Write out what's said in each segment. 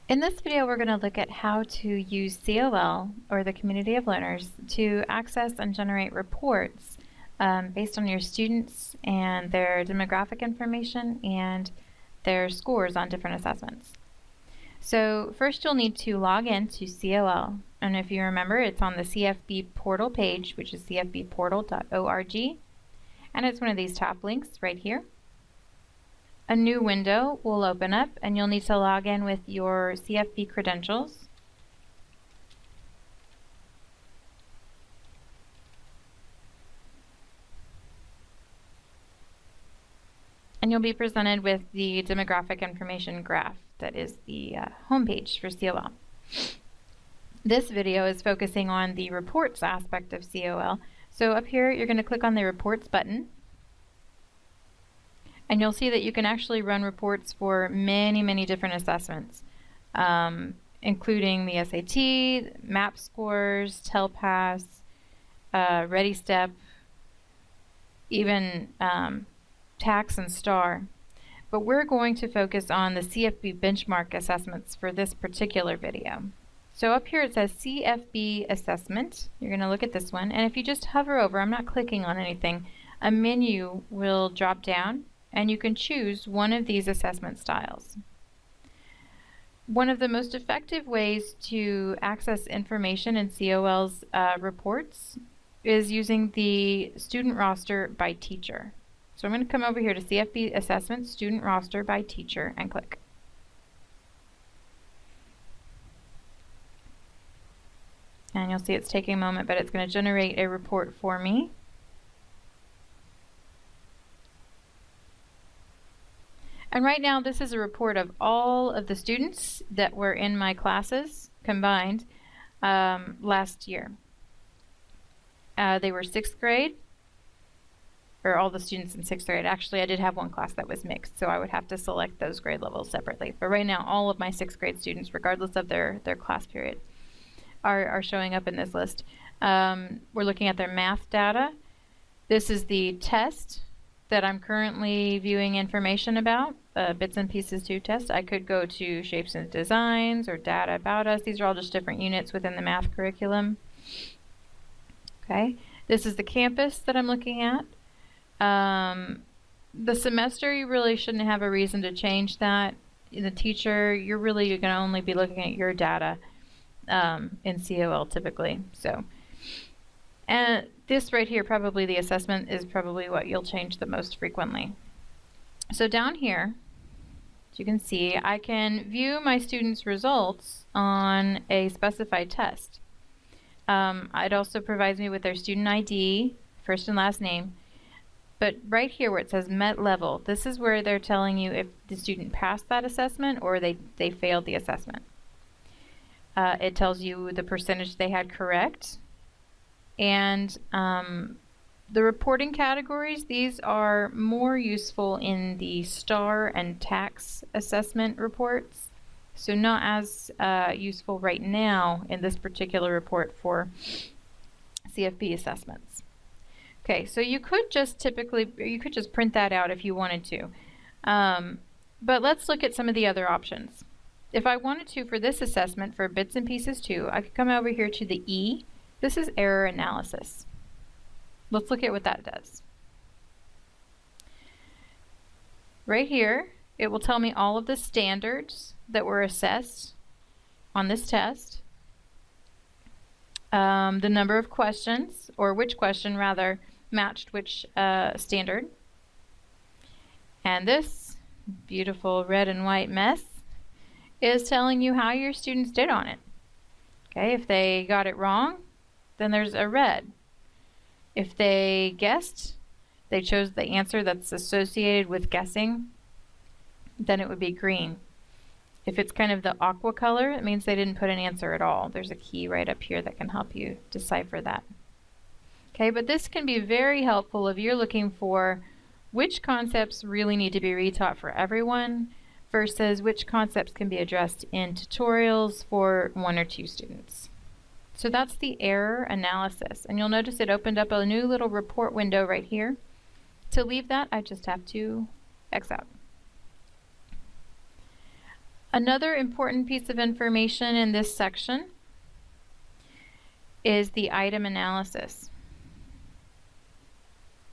In this video, we're going to look at how to use CoL, or the Community of Learners, to access and generate reports based on your students and their demographic information and their scores on different assessments. So first you'll need to log in to CoL, and if you remember, it's on the CFB portal page, which is cfbportal.org, and it's one of these top links right here. A new window will open up and you'll need to log in with your CFB credentials. And you'll be presented with the demographic information graph that is the homepage for CoL. This video is focusing on the reports aspect of CoL. So up here you're going to click on the reports button. And you'll see that you can actually run reports for many different assessments, including the SAT, MAP scores, TELPAS, Ready Step, even TAX and STAR. But we're going to focus on the CFB benchmark assessments for this particular video. So up here it says CFB assessment. You're going to look at this one, and if you just hover over, I'm not clicking on anything, a menu will drop down and you can choose one of these assessment styles. One of the most effective ways to access information in CoL's reports is using the student roster by teacher. So I'm going to come over here to CFB Assessment Student Roster by Teacher and click. And you'll see it's taking a moment, but it's going to generate a report for me. And right now this is a report of all of the students that were in my classes combined last year. They were 6th grade, or all the students in 6th grade. Actually, I did have one class that was mixed, so I would have to select those grade levels separately. But right now all of my 6th grade students, regardless of their class period, are showing up in this list. We're looking at their math data. This is the test that I'm currently viewing information about, Bits and Pieces 2 test. I could go to Shapes and Designs or Data About Us. These are all just different units within the math curriculum. Okay, this is the campus that I'm looking at. The semester, you really shouldn't have a reason to change that. The teacher, you're really going to only be looking at your data in CoL typically. So, and this right here, probably the assessment, is probably what you'll change the most frequently. So down here, as you can see, I can view my students' results on a specified test. It also provides me with their student ID, first and last name. But right here where it says Met Level, this is where they're telling you if the student passed that assessment or they failed the assessment. It tells you the percentage they had correct. And the reporting categories, these are more useful in the STAR and TAX assessment reports. So not as useful right now in this particular report for CFB assessments. Okay, so you could just print that out if you wanted to. But let's look at some of the other options. If I wanted to, for this assessment, for Bits and Pieces 2, I could come over here to the E. This is error analysis. Let's look at what that does. Right here, it will tell me all of the standards that were assessed on this test, the number of questions, or which question rather matched which standard, and this beautiful red and white mess is telling you how your students did on it. Okay, if they got it wrong, then there's a red. If they guessed, they chose the answer that's associated with guessing, then it would be green. If it's kind of the aqua color, it means they didn't put an answer at all. There's a key right up here that can help you decipher that. Okay, but this can be very helpful if you're looking for which concepts really need to be retaught for everyone versus which concepts can be addressed in tutorials for 1 or 2 students. So that's the error analysis, and you'll notice it opened up a new little report window right here. To leave that, I just have to X out. Another important piece of information in this section is the item analysis.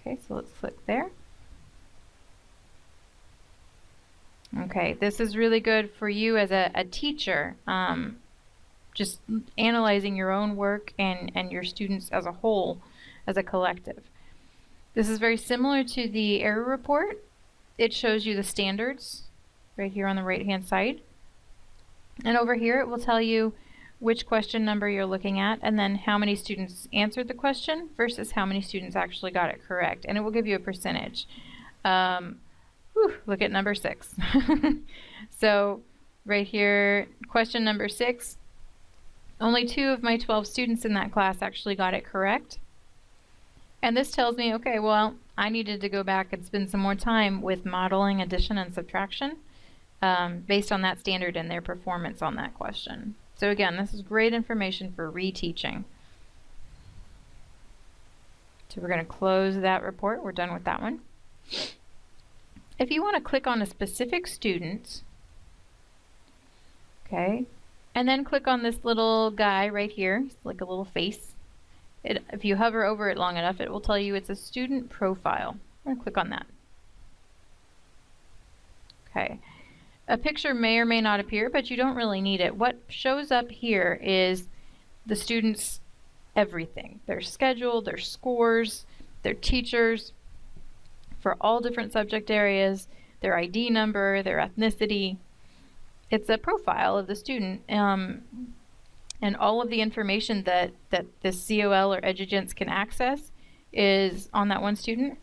Okay, so let's click there. Okay, this is really good for you as a teacher, just analyzing your own work and your students as a whole, as a collective. This is very similar to the error report. It shows you the standards right here on the right-hand side. And over here it will tell you which question number you're looking at and then how many students answered the question versus how many students actually got it correct. And it will give you a percentage. Look at number 6. So right here, question number 6, only 2 of my 12 students in that class actually got it correct. And this tells me, okay, well, I needed to go back and spend some more time with modeling addition and subtraction based on that standard and their performance on that question. So again, this is great information for reteaching. So we're going to close that report. We're done with that one. If you want to click on a specific student, okay, and then click on this little guy right here, it's like a little face. If you hover over it long enough, it will tell you it's a student profile. I'm going to click on that. Okay. A picture may or may not appear, but you don't really need it. What shows up here is the students' everything. Their schedule, their scores, their teachers for all different subject areas, their ID number, their ethnicity. It's a profile of the student. And all of the information that this CoL or EduGents can access is on that one student,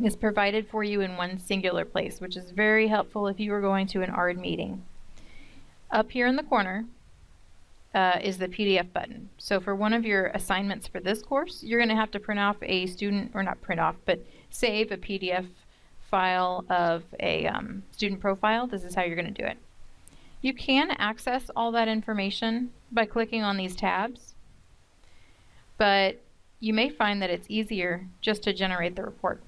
is provided for you in one singular place, which is very helpful if you are going to an ARD meeting. Up here in the corner is the PDF button. So for one of your assignments for this course, you're going to have to print off a student, or not print off, but save a PDF file of a student profile. This is how you're going to do it. You can access all that information by clicking on these tabs, but you may find that it's easier just to generate the report.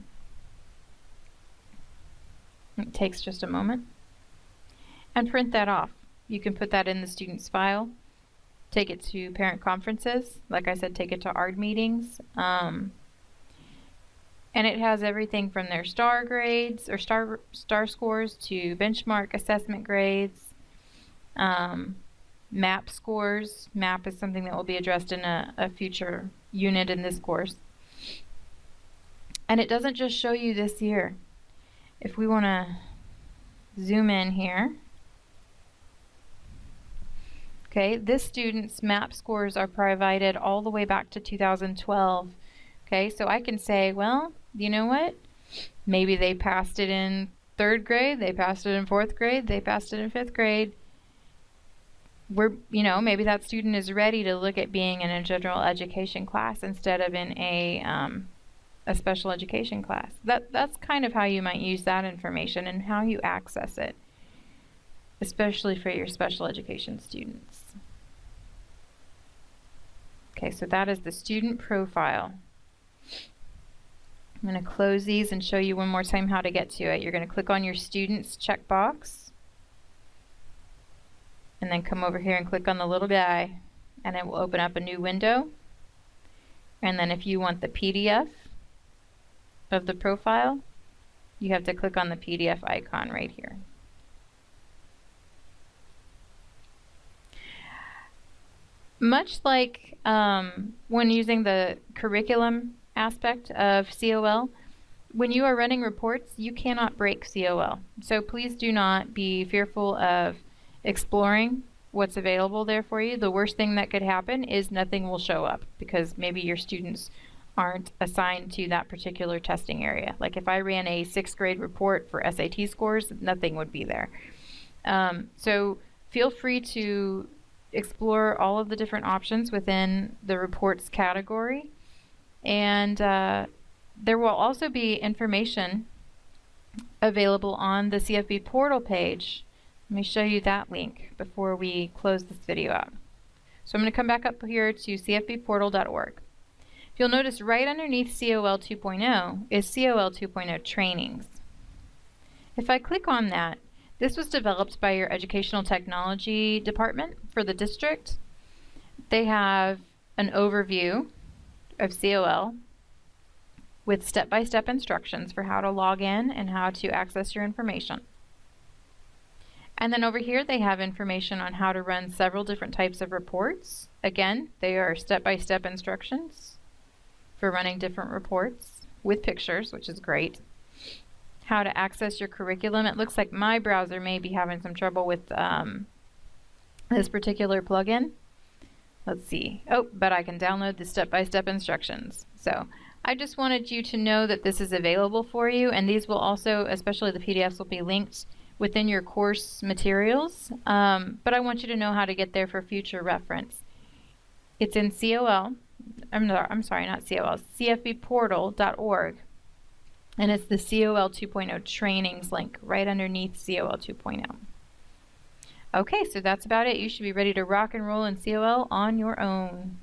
It takes just a moment. And print that off. You can put that in the student's file, take it to parent conferences, like I said, take it to ARD meetings, and it has everything from their star grades or star scores to benchmark assessment grades, MAP scores. MAP is something that will be addressed in a future unit in this course. And it doesn't just show you this year. If we want to zoom in here, okay, this student's MAP scores are provided all the way back to 2012. Okay, so I can say, well, you know what? Maybe they passed it in 3rd grade, they passed it in 4th grade, they passed it in 5th grade. Maybe that student is ready to look at being in a general education class instead of in a special education class. That's kind of how you might use that information and how you access it, especially for your special education students. Okay, so that is the student profile. I'm going to close these and show you one more time how to get to it. You're going to click on your students checkbox and then come over here and click on the little guy, and it will open up a new window. And then if you want the PDF of the profile, you have to click on the PDF icon right here. Much like when using the curriculum aspect of CoL, when you are running reports, you cannot break CoL. So please do not be fearful of exploring what's available there for you. The worst thing that could happen is nothing will show up because maybe your students aren't assigned to that particular testing area. Like if I ran a 6th grade report for SAT scores, nothing would be there. So feel free to explore all of the different options within the reports category. And there will also be information available on the CFB portal page. Let me show you that link before we close this video out. So I'm going to come back up here to cfbportal.org. You'll notice right underneath CoL 2.0 is CoL 2.0 trainings. If I click on that, This was developed by your Educational Technology Department for the district. They have an overview of CoL with step-by-step instructions for how to log in and how to access your information. And then over here they have information on how to run several different types of reports. Again, they are step-by-step instructions for running different reports with pictures, which is great. How to access your curriculum. It looks like my browser may be having some trouble with this particular plugin. Let's see. Oh, but I can download the step-by-step instructions. So I just wanted you to know that this is available for you, and these will also, especially the PDFs, will be linked within your course materials. But I want you to know how to get there for future reference. It's in CoL. I'm sorry, not CoL. cfbportal.org. And it's the CoL 2.0 trainings link right underneath CoL 2.0. Okay, so that's about it. You should be ready to rock and roll in CoL on your own.